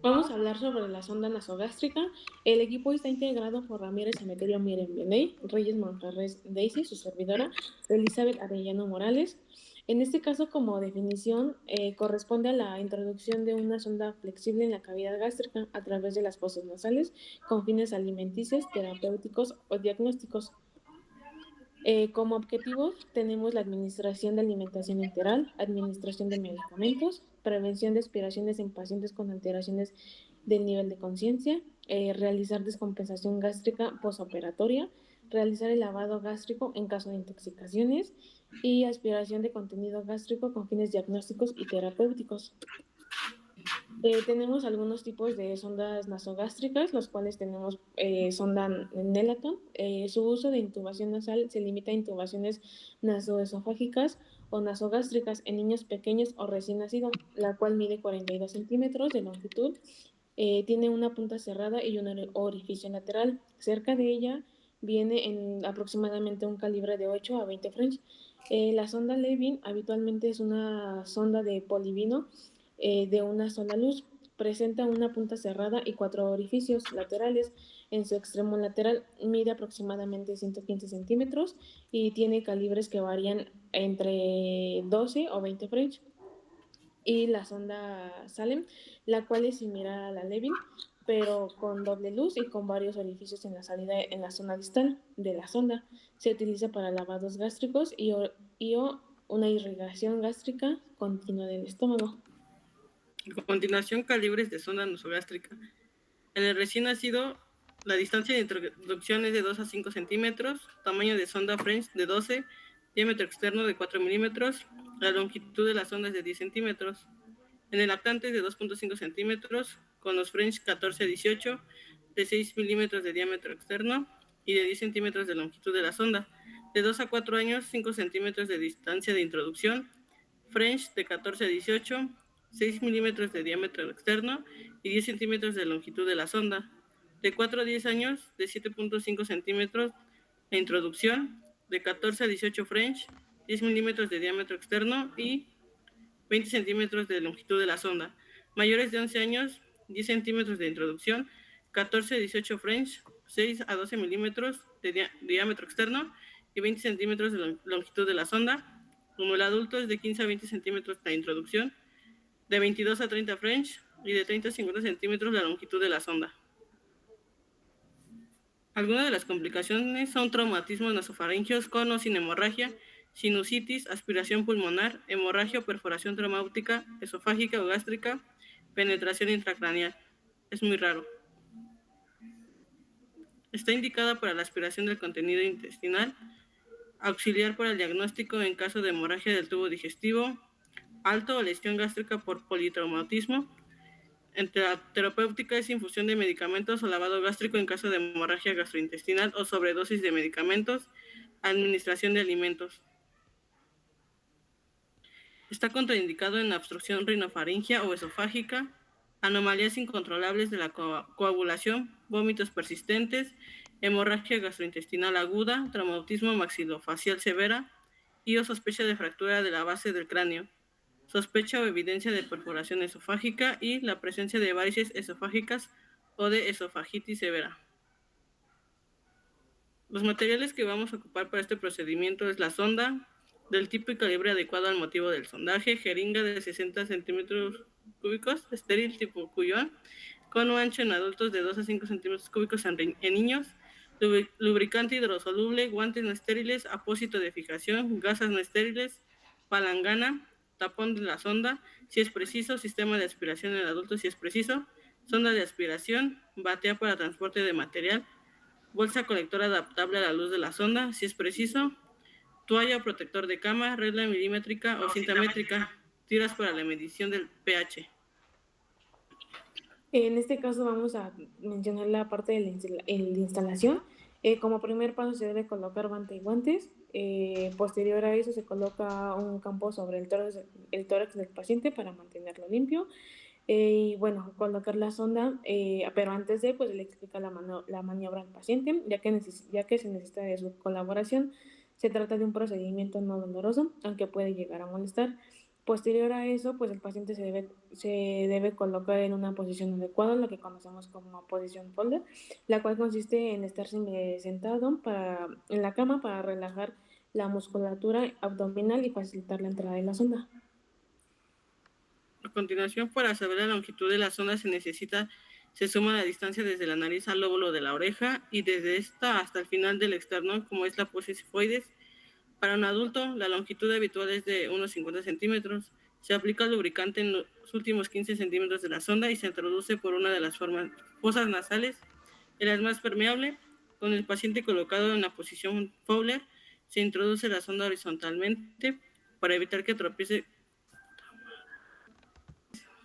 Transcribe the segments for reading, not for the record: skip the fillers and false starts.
Vamos a hablar sobre la sonda nasogástrica. El equipo está integrado por Ramírez Emeterio Miren Beney, Reyes Monjarres Daisy, su servidora, Elizabeth Arellano Morales. En este caso, como definición, corresponde a la introducción de una sonda flexible en la cavidad gástrica a través de las fosas nasales con fines alimenticios, terapéuticos o diagnósticos. Como objetivos tenemos la administración de alimentación enteral, administración de medicamentos, prevención de aspiraciones en pacientes con alteraciones del nivel de conciencia, realizar descompensación gástrica posoperatoria, realizar el lavado gástrico en caso de intoxicaciones y aspiración de contenido gástrico con fines diagnósticos y terapéuticos. Tenemos algunos tipos de sondas nasogástricas, los cuales tenemos sonda Nelaton. Su uso de intubación nasal se limita a intubaciones nasoesofágicas o nasogástricas en niños pequeños o recién nacidos, la cual mide 42 centímetros de longitud. Tiene una punta cerrada y un orificio lateral. Cerca de ella viene en aproximadamente un calibre de 8 a 20 French. La sonda Levin habitualmente es una sonda de polivino de una sola luz. Presenta una punta cerrada y cuatro orificios laterales. En su extremo lateral mide aproximadamente 115 centímetros y tiene calibres que varían entre 12 o 20 French. Y la sonda Salem, la cual es similar a la Levin, pero con doble luz y con varios orificios en la salida en la zona distal de la sonda. Se utiliza para lavados gástricos y o una irrigación gástrica continua del estómago. A continuación, calibres de sonda nasogástrica. En el recién nacido, la distancia de introducción es de 2 a 5 centímetros, tamaño de sonda French de 12, diámetro externo de 4 milímetros, la longitud de la sonda es de 10 centímetros. En el lactante es de 2.5 centímetros, con los French 14 a 18, de 6 milímetros de diámetro externo y de 10 centímetros de longitud de la sonda. De 2 a 4 años, 5 centímetros de distancia de introducción, French de 14 a 18, 6 milímetros de diámetro externo y 10 centímetros de longitud de la sonda. De 4 a 10 años, de 7.5 centímetros de introducción, de 14 a 18 French, 10 milímetros de diámetro externo y 20 centímetros de longitud de la sonda. Mayores de 11 años, 10 centímetros de introducción, 14 a 18 French, 6 a 12 milímetros de diámetro externo y 20 centímetros de longitud de la sonda. Como el adulto es de 15 a 20 centímetros la introducción, de 22 a 30 French y de 30 a 50 centímetros la longitud de la sonda. Algunas de las complicaciones son traumatismos nasofaringeos con o sin hemorragia, sinusitis, aspiración pulmonar, hemorragia o perforación traumática esofágica o gástrica, penetración intracraneal. Es muy raro. Está indicada para la aspiración del contenido intestinal, auxiliar para el diagnóstico en caso de hemorragia del tubo digestivo, alto o lesión gástrica por politraumatismo. En terapéutica es infusión de medicamentos o lavado gástrico en caso de hemorragia gastrointestinal o sobredosis de medicamentos, administración de alimentos. Está contraindicado en obstrucción rinofaringea o esofágica, anomalías incontrolables de la coagulación, vómitos persistentes, hemorragia gastrointestinal aguda, traumatismo maxilofacial severa y o sospecha de fractura de la base del cráneo, sospecha o evidencia de perforación esofágica y la presencia de varices esofágicas o de esofagitis severa. Los materiales que vamos a ocupar para este procedimiento es la sonda, del tipo y calibre adecuado al motivo del sondaje, jeringa de 60 centímetros cúbicos, estéril tipo Cuyón, cono ancho en adultos de 2 a 5 centímetros cúbicos en niños, lubricante hidrosoluble, guantes no estériles, apósito de fijación, gasas no estériles, palangana, tapón de la sonda, si es preciso, sistema de aspiración en adultos si es preciso, sonda de aspiración, batea para transporte de material, bolsa colectora adaptable a la luz de la sonda, si es preciso, toalla o protector de cama, regla milimétrica o cinta métrica, tiras para la medición del pH. En este caso vamos a mencionar la parte de la instalación. Como primer paso se debe colocar bante y guantes. Posterior a eso se coloca un campo sobre el tórax del paciente para mantenerlo limpio. Y bueno, colocar la sonda, pero antes de, pues le explica la maniobra al paciente, ya que se necesita de su colaboración. Se trata de un procedimiento no doloroso, aunque puede llegar a molestar. Posterior a eso, pues el paciente se debe colocar en una posición adecuada, lo que conocemos como posición folder, la cual consiste en estar sentado en la cama para relajar la musculatura abdominal y facilitar la entrada de la sonda. A continuación, para saber la longitud de la sonda se suma la distancia desde la nariz al lóbulo de la oreja y desde esta hasta el final del externo, como es la posición. Para un adulto, la longitud habitual es de unos 50 centímetros. Se aplica el lubricante en los últimos 15 centímetros de la sonda y se introduce por una de las fosas nasales, en la más permeable. Con el paciente colocado en la posición Fowler, se introduce la sonda horizontalmente para evitar que tropiece.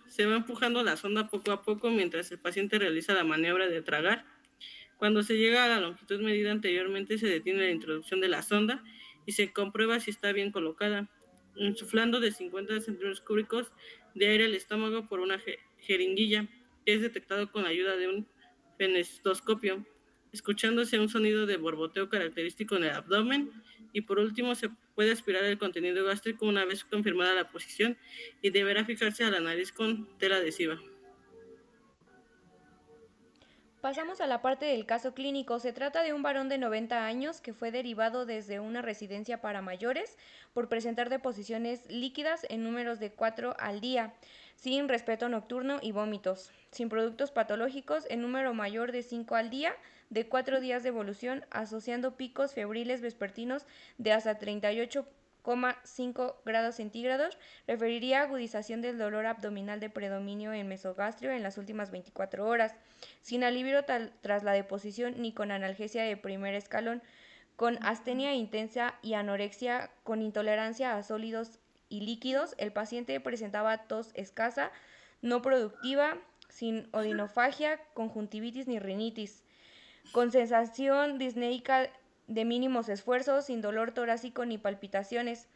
Se va empujando la sonda poco a poco mientras el paciente realiza la maniobra de tragar. Cuando se llega a la longitud medida anteriormente, se detiene la introducción de la sonda y se comprueba si está bien colocada, insuflando de 50 centímetros cúbicos de aire al estómago por una jeringuilla, que es detectado con la ayuda de un fenestoscopio, escuchándose un sonido de borboteo característico en el abdomen, y por último se puede aspirar el contenido gástrico una vez confirmada la posición y deberá fijarse a la nariz con tela adhesiva. Pasamos a la parte del caso clínico. Se trata de un varón de 90 años que fue derivado desde una residencia para mayores por presentar deposiciones líquidas en números de 4 al día, sin respeto nocturno y vómitos, sin productos patológicos en número mayor de 5 al día, de 4 días de evolución, asociando picos febriles vespertinos de hasta 38,5 grados centígrados, referiría a agudización del dolor abdominal de predominio en mesogastrio en las últimas 24 horas, sin alivio tras la deposición ni con analgesia de primer escalón, con astenia intensa y anorexia, con intolerancia a sólidos y líquidos. El paciente presentaba tos escasa, no productiva, sin odinofagia, conjuntivitis ni rinitis, con sensación disneica de mínimos esfuerzos, sin dolor torácico ni palpitaciones.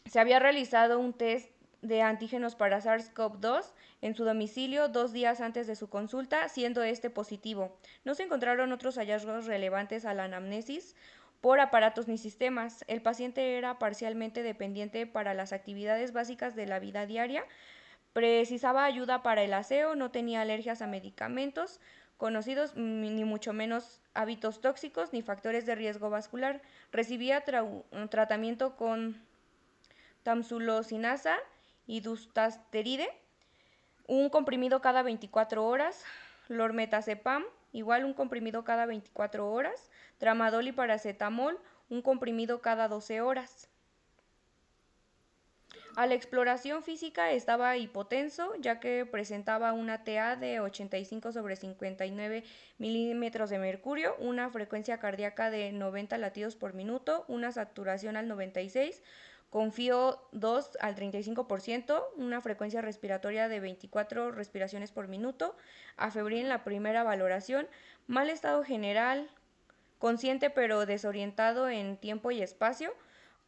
Se había realizado un test de antígenos para SARS-CoV-2 en su domicilio 2 días antes de su consulta, siendo este positivo. No se encontraron otros hallazgos relevantes a la anamnesis por aparatos ni sistemas. El paciente era parcialmente dependiente para las actividades básicas de la vida diaria, precisaba ayuda para el aseo, no tenía alergias a medicamentos conocidos, ni mucho menos hábitos tóxicos ni factores de riesgo vascular. Recibía tratamiento con tamsulosinasa y dutasteride, un comprimido cada 24 horas, lormetazepam, igual un comprimido cada 24 horas, tramadol y paracetamol, un comprimido cada 12 horas. A la exploración física estaba hipotenso, ya que presentaba una TA de 85 sobre 59 milímetros de mercurio, una frecuencia cardíaca de 90 latidos por minuto, una saturación al 96, con FIO 2 al 35%, una frecuencia respiratoria de 24 respiraciones por minuto, afebril en la primera valoración, mal estado general, consciente pero desorientado en tiempo y espacio,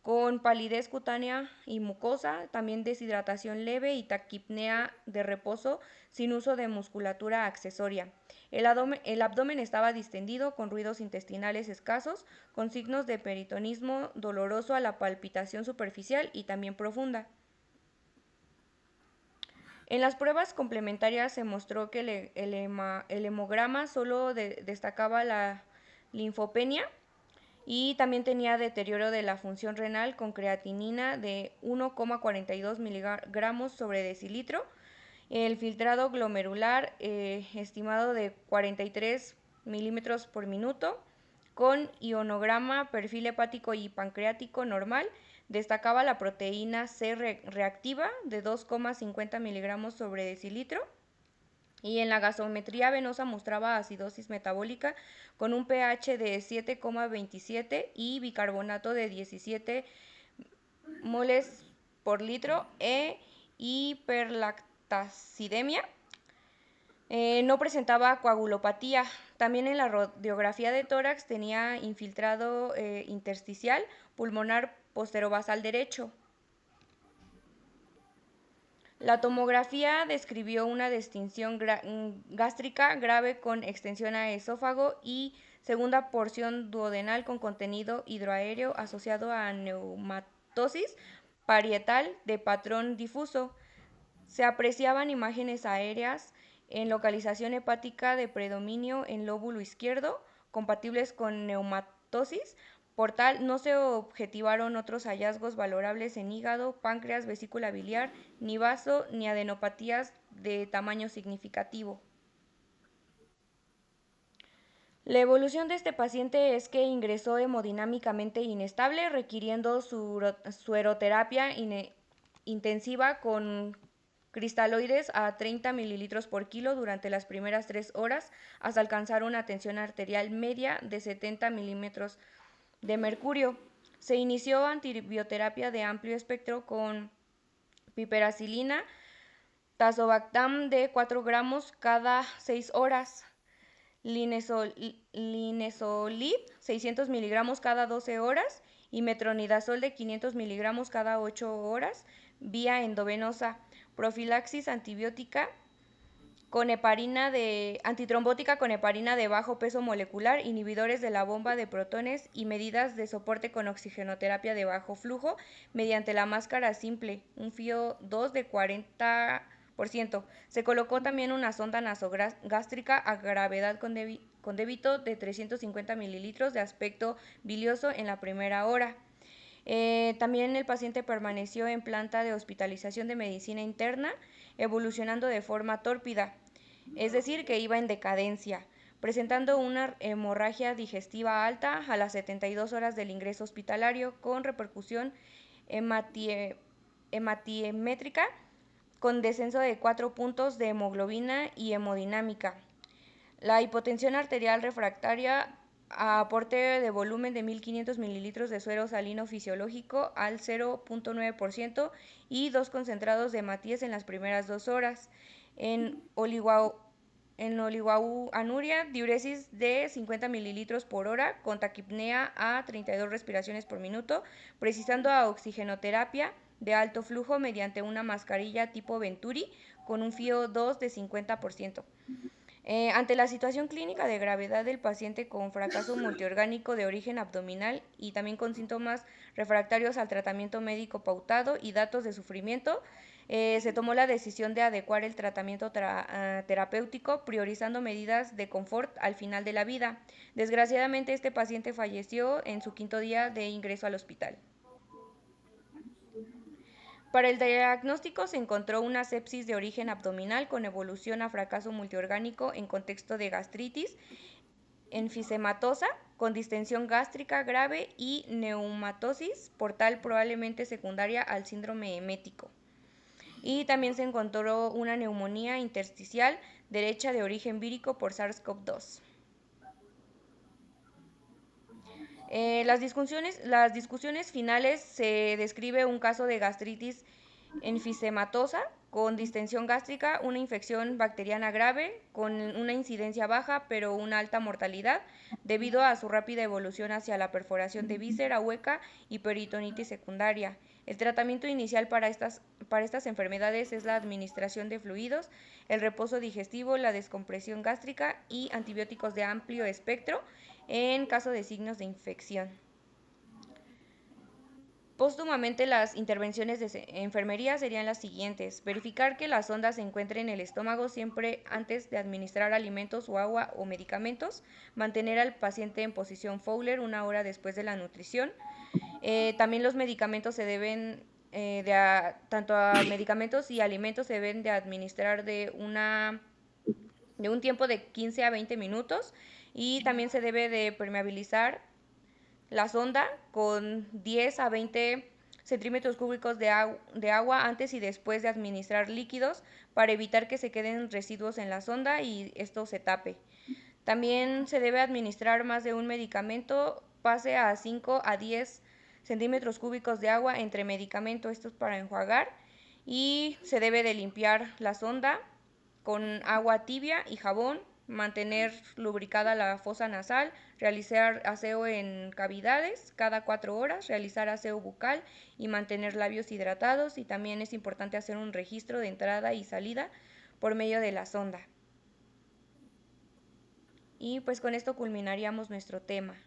con palidez cutánea y mucosa, también deshidratación leve y taquipnea de reposo sin uso de musculatura accesoria. El abdomen estaba distendido con ruidos intestinales escasos, con signos de peritonismo doloroso a la palpitación superficial y también profunda. En las pruebas complementarias se mostró que el hemograma solo destacaba la linfopenia y también tenía deterioro de la función renal con creatinina de 1,42 miligramos sobre decilitro, el filtrado glomerular estimado de 43 milímetros por minuto, con ionograma, perfil hepático y pancreático normal. Destacaba la proteína C reactiva de 2,50 miligramos sobre decilitro, y en la gasometría venosa mostraba acidosis metabólica con un pH de 7,27 y bicarbonato de 17 moles por litro e hiperlactacidemia. No presentaba coagulopatía. También en la radiografía de tórax tenía infiltrado intersticial pulmonar posterobasal derecho. La tomografía describió una distensión gástrica grave con extensión a esófago y segunda porción duodenal con contenido hidroaéreo asociado a neumatosis parietal de patrón difuso. Se apreciaban imágenes aéreas en localización hepática de predominio en lóbulo izquierdo, compatibles con neumatosis. Por tal, no se objetivaron otros hallazgos valorables en hígado, páncreas, vesícula biliar, ni vaso, ni adenopatías de tamaño significativo. La evolución de este paciente es que ingresó hemodinámicamente inestable, requiriendo sueroterapia intensiva con cristaloides a 30 mililitros por kilo durante las primeras 3 horas hasta alcanzar una tensión arterial media de 70 milímetros de mercurio. Se inició antibioterapia de amplio espectro con piperacilina, tazobactam de 4 gramos cada 6 horas, linesolid 600 miligramos cada 12 horas y metronidazol de 500 miligramos cada 8 horas vía endovenosa, profilaxis antibiótica con antitrombótica con heparina de bajo peso molecular, inhibidores de la bomba de protones y medidas de soporte con oxigenoterapia de bajo flujo mediante la máscara simple, un FiO2 de 40%. Se colocó también una sonda nasogástrica a gravedad con débito de 350 mililitros de aspecto bilioso en la primera hora. También el paciente permaneció en planta de hospitalización de medicina interna, evolucionando de forma tórpida, es decir, que iba en decadencia, presentando una hemorragia digestiva alta a las 72 horas del ingreso hospitalario con repercusión hematiemétrica con descenso de 4 puntos de hemoglobina y hemodinámica. La hipotensión arterial refractaria a aporte de volumen de 1.500 mililitros de suero salino fisiológico al 0.9% y 2 concentrados de hematíes en las primeras 2 horas. En oligoanuria, diuresis de 50 mililitros por hora con taquipnea a 32 respiraciones por minuto, precisando a oxigenoterapia de alto flujo mediante una mascarilla tipo Venturi con un FiO2 de 50%. Ante la situación clínica de gravedad del paciente con fracaso multiorgánico de origen abdominal y también con síntomas refractarios al tratamiento médico pautado y datos de sufrimiento, se tomó la decisión de adecuar el tratamiento terapéutico, priorizando medidas de confort al final de la vida. Desgraciadamente, este paciente falleció en su 5º día de ingreso al hospital. Para el diagnóstico se encontró una sepsis de origen abdominal con evolución a fracaso multiorgánico en contexto de gastritis enfisematosa con distensión gástrica grave y neumatosis, por tal probablemente secundaria al síndrome emético. Y también se encontró una neumonía intersticial derecha de origen vírico por SARS-CoV-2. Las discusiones finales se describe un caso de gastritis enfisematosa con distensión gástrica, una infección bacteriana grave con una incidencia baja pero una alta mortalidad debido a su rápida evolución hacia la perforación de víscera hueca y peritonitis secundaria. El tratamiento inicial para estas enfermedades es la administración de fluidos, el reposo digestivo, la descompresión gástrica y antibióticos de amplio espectro en caso de signos de infección. Póstumamente, las intervenciones de enfermería serían las siguientes: verificar que la sonda se encuentre en el estómago siempre antes de administrar alimentos o agua o medicamentos, mantener al paciente en posición Fowler 1 hora después de la nutrición. También los medicamentos se deben, tanto a medicamentos y alimentos se deben de administrar de un tiempo de 15 a 20 minutos y también se debe de permeabilizar la sonda con 10 a 20 centímetros cúbicos de agua antes y después de administrar líquidos para evitar que se queden residuos en la sonda y esto se tape. También se debe administrar más de un medicamento, pase a 5 a 10 centímetros cúbicos de agua entre medicamento, esto es para enjuagar, y se debe de limpiar la sonda con agua tibia y jabón, mantener lubricada la fosa nasal, realizar aseo en cavidades cada 4 horas, realizar aseo bucal y mantener labios hidratados, y también es importante hacer un registro de entrada y salida por medio de la sonda. Y pues con esto culminaríamos nuestro tema.